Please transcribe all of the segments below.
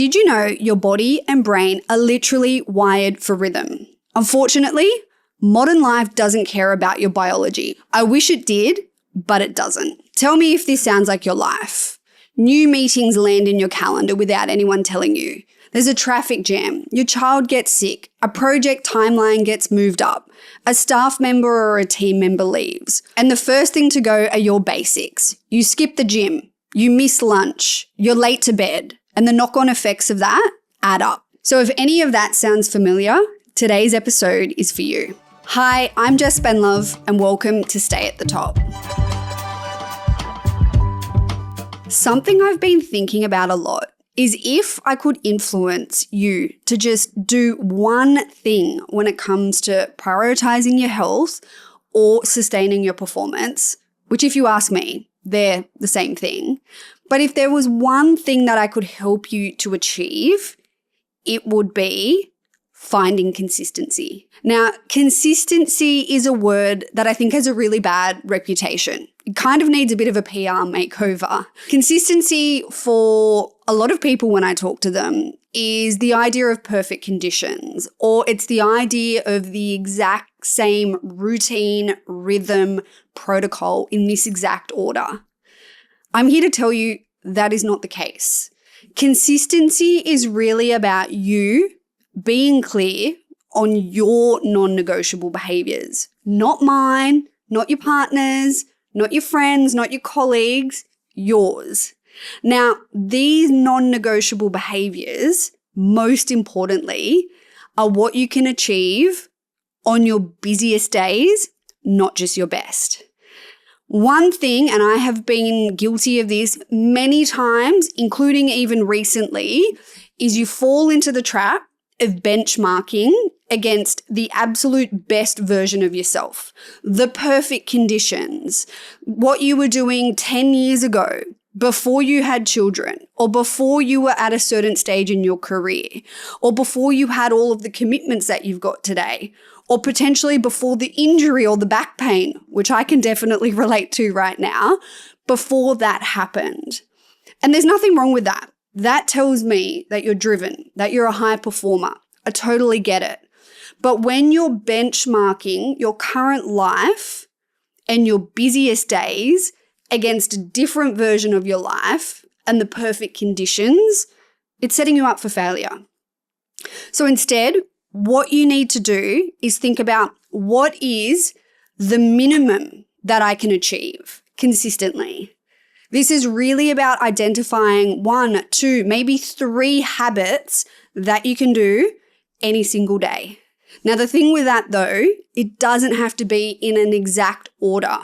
Did you know your body and brain are literally wired for rhythm? Unfortunately, modern life doesn't care about your biology. I wish it did, but it doesn't. Tell me if this sounds like your life. New meetings land in your calendar without anyone telling you. There's a traffic jam, your child gets sick, a project timeline gets moved up, a staff member or a team member leaves, and the first thing to go are your basics. You skip the gym, you miss lunch, you're late to bed, and the knock-on effects of that add up. So if any of that sounds familiar, today's episode is for you. Hi, I'm Jess Spendlove, and welcome to Stay at the Top. Something I've been thinking about a lot is if I could influence you to just do one thing when it comes to prioritizing your health or sustaining your performance, which if you ask me, they're the same thing. But if there was one thing that I could help you to achieve, it would be finding consistency. Now, consistency is a word that I think has a really bad reputation. It kind of needs a bit of a PR makeover. Consistency for a lot of people when I talk to them is the idea of perfect conditions, or it's the idea of the exact same routine, rhythm, protocol in this exact order. I'm here to tell you that is not the case. Consistency is really about you being clear on your non-negotiable behaviors, not mine, not your partner's, not your friends, not your colleagues, yours. Now, these non-negotiable behaviors, most importantly, are what you can achieve on your busiest days, not just your best. One thing, and I have been guilty of this many times, including even recently, is you fall into the trap of benchmarking against the absolute best version of yourself, the perfect conditions, what you were doing 10 years ago, before you had children, or before you were at a certain stage in your career, or before you had all of the commitments that you've got today, or potentially before the injury or the back pain, which I can definitely relate to right now, before that happened. And there's nothing wrong with that. That tells me that you're driven, that you're a high performer. I totally get it. But when you're benchmarking your current life and your busiest days against a different version of your life and the perfect conditions, it's setting you up for failure. So instead, what you need to do is think about what is the minimum that I can achieve consistently. This is really about identifying 1, 2, maybe 3 habits that you can do any single day. Now, the thing with that though, it doesn't have to be in an exact order.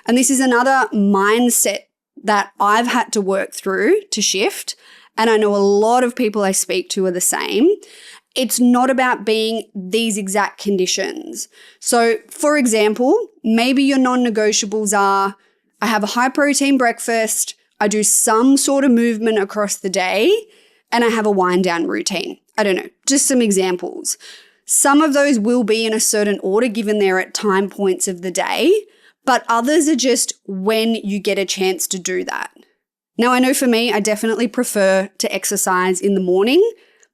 And this is another mindset that I've had to work through to shift. And I know a lot of people I speak to are the same. It's not about being these exact conditions. So for example, maybe your non-negotiables are, I have a high protein breakfast, I do some sort of movement across the day, and I have a wind down routine. I don't know, just some examples. Some of those will be in a certain order given they're at time points of the day, but others are just when you get a chance to do that. Now, I know for me, I definitely prefer to exercise in the morning,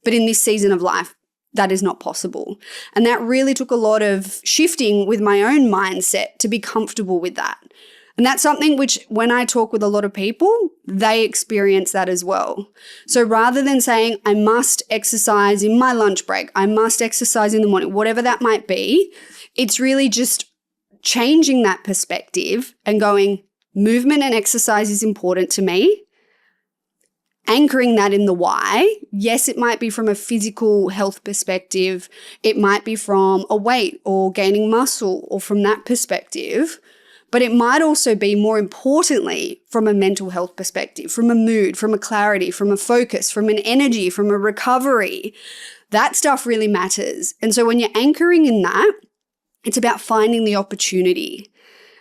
but in this season of life, that is not possible. And that really took a lot of shifting with my own mindset to be comfortable with that. And that's something which when I talk with a lot of people, they experience that as well. So rather than saying, I must exercise in my lunch break, I must exercise in the morning, whatever that might be, it's really just changing that perspective and going, movement and exercise is important to me. Anchoring that in the why. Yes, it might be from a physical health perspective. It might be from a weight or gaining muscle or from that perspective. But it might also be, more importantly, from a mental health perspective, from a mood, from a clarity, from a focus, from an energy, from a recovery. That stuff really matters. And so when you're anchoring in that, it's about finding the opportunity.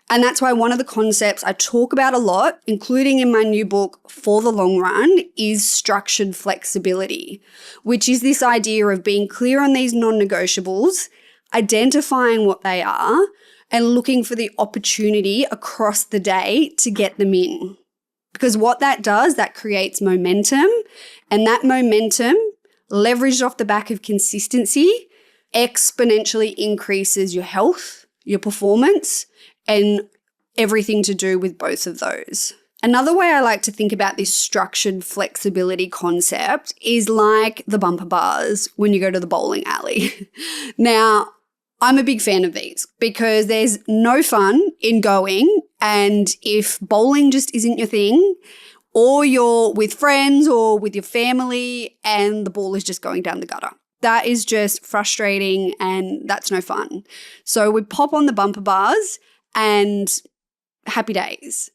And that's why one of the concepts I talk about a lot, including in my new book, For the Long Run, is structured flexibility, which is this idea of being clear on these non-negotiables, identifying what they are, and looking for the opportunity across the day to get them in. Because what that does, that creates momentum, and that momentum, leveraged off the back of consistency, exponentially increases your health, your performance, and everything to do with both of those. Another way I like to think about this structured flexibility concept is like the bumper bars when you go to the bowling alley. Now, I'm a big fan of these because there's no fun in going, and if bowling just isn't your thing, or you're with friends or with your family and the ball is just going down the gutter, that is just frustrating and that's no fun. So we pop on the bumper bars and happy days.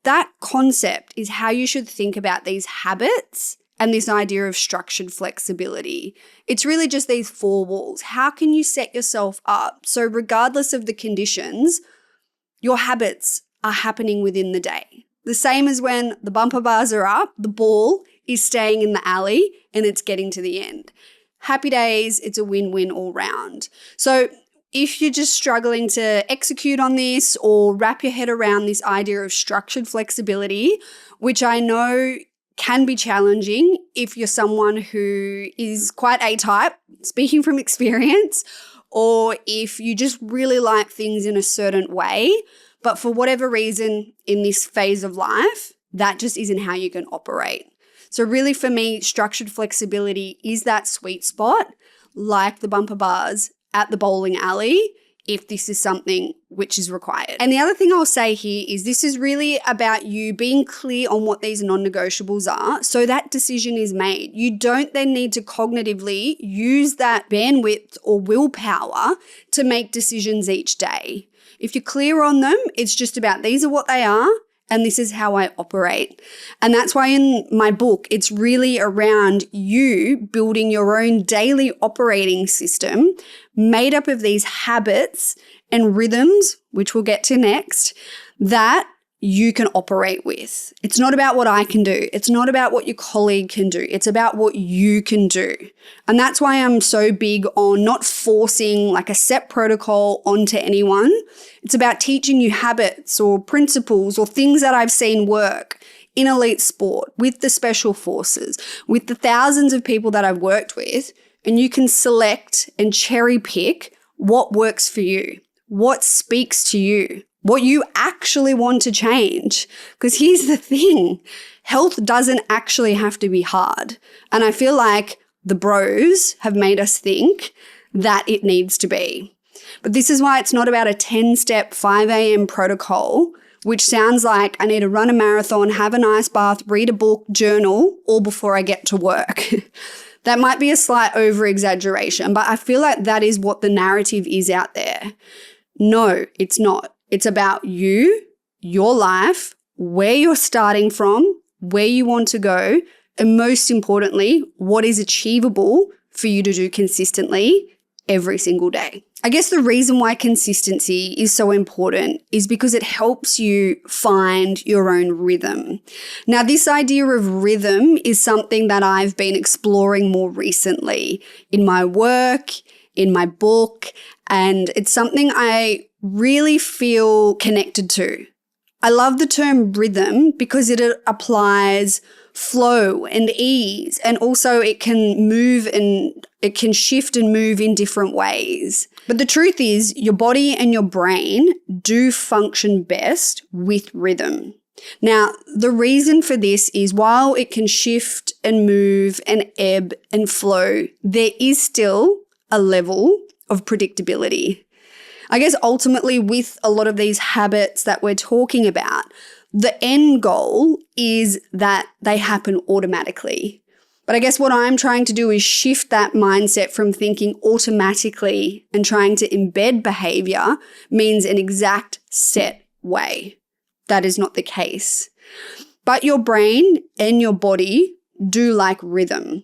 That concept is how you should think about these habits and this idea of structured flexibility. It's really just these four walls. How can you set yourself up so regardless of the conditions, your habits are happening within the day? The same as when the bumper bars are up, the ball is staying in the alley and it's getting to the end. Happy days, it's a win-win all round. So if you're just struggling to execute on this or wrap your head around this idea of structured flexibility, which I know can be challenging if you're someone who is quite A-type, speaking from experience, or if you just really like things in a certain way, but for whatever reason in this phase of life, that just isn't how you can operate. So really for me, structured flexibility is that sweet spot, like the bumper bars at the bowling alley, if this is something which is required. And the other thing I'll say here is this is really about you being clear on what these non-negotiables are so that decision is made. You don't then need to cognitively use that bandwidth or willpower to make decisions each day. If you're clear on them, it's just about these are what they are and this is how I operate. And that's why in my book, it's really around you building your own daily operating system made up of these habits and rhythms, which we'll get to next, that you can operate with. It's not about what I can do. It's not about what your colleague can do. It's about what you can do. And that's why I'm so big on not forcing like a set protocol onto anyone. It's about teaching you habits or principles or things that I've seen work in elite sport, with the special forces, with the thousands of people that I've worked with, and you can select and cherry pick what works for you, what speaks to you, what you actually want to change. Because here's the thing, health doesn't actually have to be hard. And I feel like the bros have made us think that it needs to be. But this is why it's not about a 10-step 5 a.m. protocol, which sounds like I need to run a marathon, have a nice bath, read a book, journal, all before I get to work. That might be a slight over-exaggeration, but I feel like that is what the narrative is out there. No, it's not. It's about you, your life, where you're starting from, where you want to go, and most importantly, what is achievable for you to do consistently every single day. I guess the reason why consistency is so important is because it helps you find your own rhythm. Now, this idea of rhythm is something that I've been exploring more recently in my work, in my book, and it's something I really feel connected to. I love the term rhythm because it applies flow and ease, and also it can move and it can shift and move in different ways. But the truth is, your body and your brain do function best with rhythm. Now, the reason for this is while it can shift and move and ebb and flow, there is still a level of predictability. I guess ultimately with a lot of these habits that we're talking about, the end goal is that they happen automatically. But I guess what I'm trying to do is shift that mindset from thinking automatically and trying to embed behavior means an exact set way. That is not the case. But your brain and your body do like rhythm.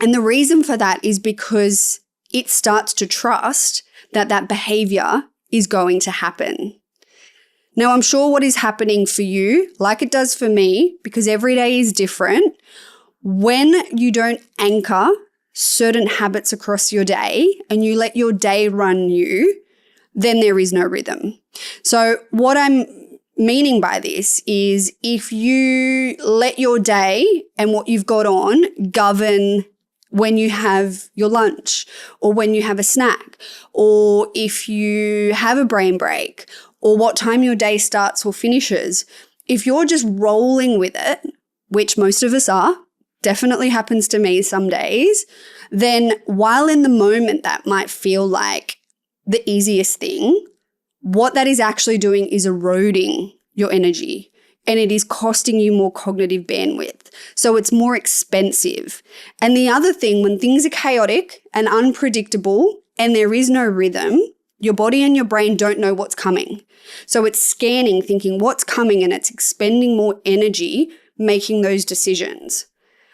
And the reason for that is because it starts to trust that that behavior is going to happen. Now, I'm sure what is happening for you, like it does for me, because every day is different, when you don't anchor certain habits across your day and you let your day run you, then there is no rhythm. So what I'm meaning by this is if you let your day and what you've got on govern when you have your lunch or when you have a snack, or if you have a brain break, or what time your day starts or finishes, if you're just rolling with it, which most of us are, definitely happens to me some days, then while in the moment that might feel like the easiest thing, what that is actually doing is eroding your energy, and it is costing you more cognitive bandwidth. So it's more expensive. And the other thing, when things are chaotic and unpredictable and there is no rhythm, your body and your brain don't know what's coming. So it's scanning, thinking what's coming, and it's expending more energy making those decisions.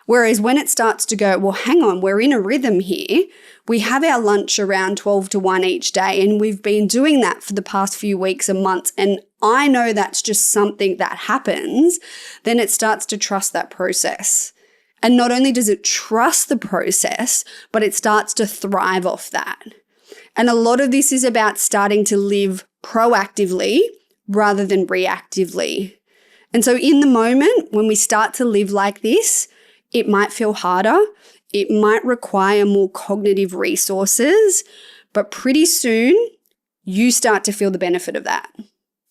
Whereas when it starts to go, well, hang on, we're in a rhythm here. We have our lunch around 12 to 1 each day, and we've been doing that for the past few weeks and months, and I know that's just something that happens, then it starts to trust that process. And not only does it trust the process, but it starts to thrive off that. And a lot of this is about starting to live proactively rather than reactively. And so in the moment, when we start to live like this, it might feel harder. It might require more cognitive resources, but pretty soon you start to feel the benefit of that.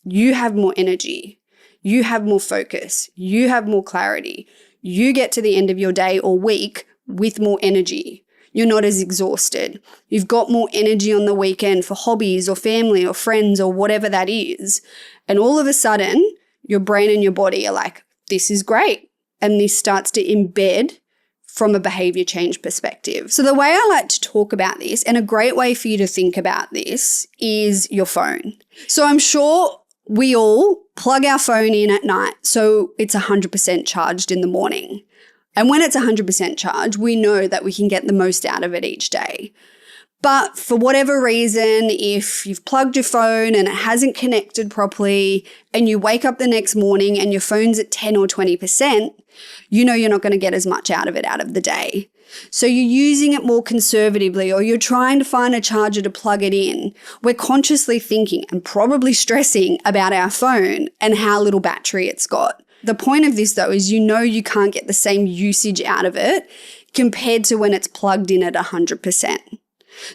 You have more energy. You have more focus. You have more clarity. You get to the end of your day or week with more energy. You're not as exhausted. You've got more energy on the weekend for hobbies or family or friends or whatever that is. And all of a sudden, your brain and your body are like, this is great. And this starts to embed from a behavior change perspective. So the way I like to talk about this, and a great way for you to think about this, is your phone. So I'm sure we all plug our phone in at night so it's 100% charged in the morning. And when it's 100% charged, we know that we can get the most out of it each day. But for whatever reason, if you've plugged your phone and it hasn't connected properly and you wake up the next morning and your phone's at 10 or 20%, you know you're not going to get as much out of the day. So you're using it more conservatively, or you're trying to find a charger to plug it in. We're consciously thinking and probably stressing about our phone and how little battery it's got. The point of this, though, is you know you can't get the same usage out of it compared to when it's plugged in at 100%.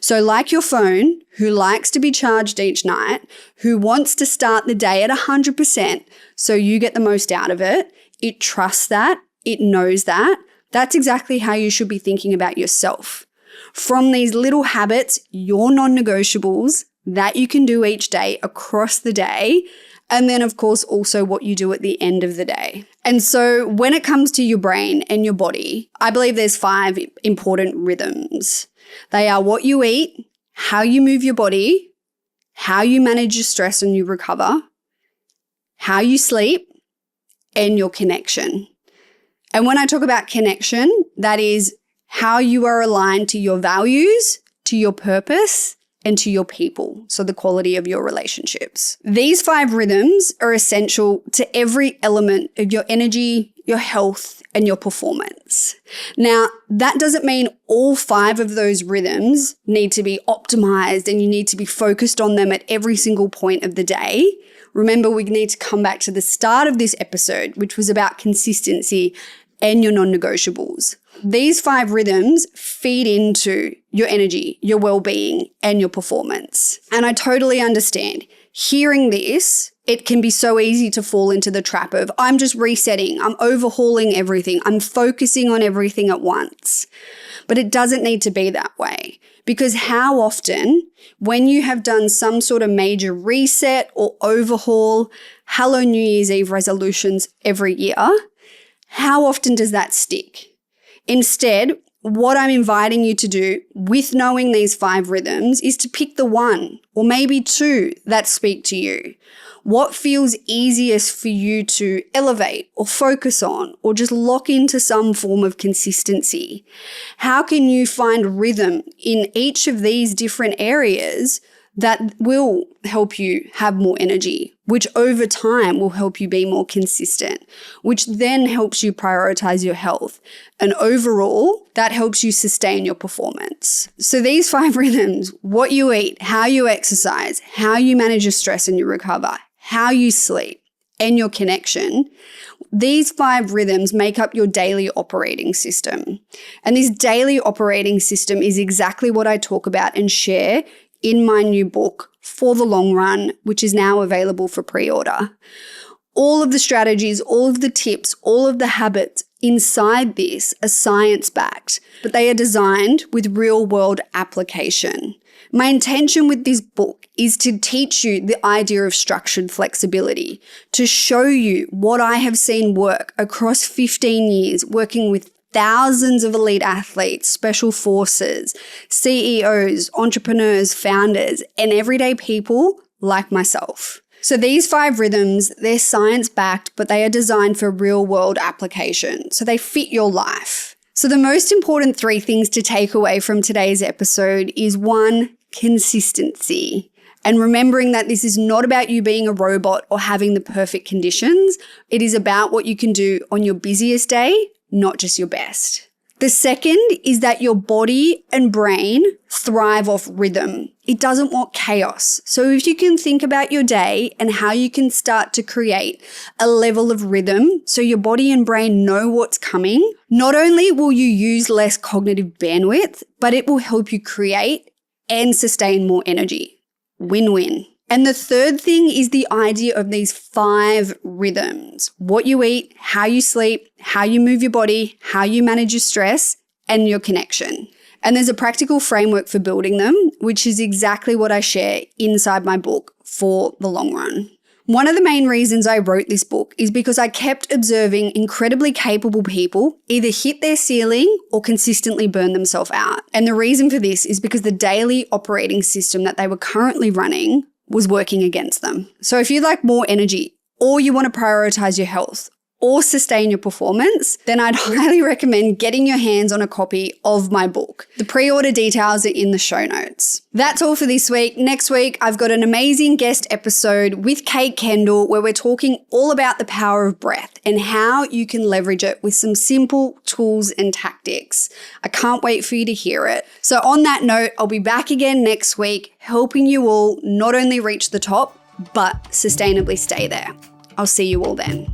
So like your phone, who likes to be charged each night, who wants to start the day at 100% so you get the most out of it, it trusts that, it knows that. That's exactly how you should be thinking about yourself. From these little habits, your non-negotiables that you can do each day across the day, and then of course also what you do at the end of the day. And so when it comes to your brain and your body, I believe there's 5 important rhythms. They are what you eat, how you move your body, how you manage your stress and you recover, how you sleep, and your connection. And when I talk about connection, that is how you are aligned to your values, to your purpose, and to your people, so the quality of your relationships. These 5 rhythms are essential to every element of your energy, your health, and your performance. Now, that doesn't mean all 5 of those rhythms need to be optimized and you need to be focused on them at every single point of the day. Remember, we need to come back to the start of this episode, which was about consistency and your non-negotiables. These 5 rhythms feed into your energy, your well-being, and your performance. And I totally understand. Hearing this, it can be so easy to fall into the trap of, I'm just resetting, I'm overhauling everything, I'm focusing on everything at once. But it doesn't need to be that way. Because how often, when you have done some sort of major reset or overhaul, hello New Year's Eve resolutions every year, how often does that stick? Instead, what I'm inviting you to do with knowing these 5 rhythms is to pick the 1 or maybe 2 that speak to you. What feels easiest for you to elevate or focus on or just lock into some form of consistency? How can you find rhythm in each of these different areas that will help you have more energy, which over time will help you be more consistent, which then helps you prioritize your health. And overall, that helps you sustain your performance. So these 5 rhythms, what you eat, how you exercise, how you manage your stress and you recover, how you sleep, and your connection, these 5 rhythms make up your daily operating system. And this daily operating system is exactly what I talk about and share in my new book, For the Long Run, which is now available for pre-order. All of the strategies, all of the tips, all of the habits inside this are science-backed, but they are designed with real-world application. My intention with this book is to teach you the idea of structured flexibility, to show you what I have seen work across 15 years working with thousands of elite athletes, special forces, CEOs, entrepreneurs, founders, and everyday people like myself. So these 5 rhythms, they're science-backed, but they are designed for real-world application. So they fit your life. So the most important 3 things to take away from today's episode is 1, consistency. And remembering that this is not about you being a robot or having the perfect conditions. It is about what you can do on your busiest day, not just your best. The second is that your body and brain thrive off rhythm. It doesn't want chaos. So if you can think about your day and how you can start to create a level of rhythm so your body and brain know what's coming, not only will you use less cognitive bandwidth, but it will help you create and sustain more energy. Win-win. And the third thing is the idea of these 5 rhythms: what you eat, how you sleep, how you move your body, how you manage your stress, and your connection. And there's a practical framework for building them, which is exactly what I share inside my book, For the Long Run. One of the main reasons I wrote this book is because I kept observing incredibly capable people either hit their ceiling or consistently burn themselves out. And the reason for this is because the daily operating system that they were currently running was working against them. So if you'd like more energy, or you want to prioritize your health, or sustain your performance, then I'd highly recommend getting your hands on a copy of my book. The pre-order details are in the show notes. That's all for this week. Next week, I've got an amazing guest episode with Kate Kendall where we're talking all about the power of breath and how you can leverage it with some simple tools and tactics. I can't wait for you to hear it. So on that note, I'll be back again next week, helping you all not only reach the top, but sustainably stay there. I'll see you all then.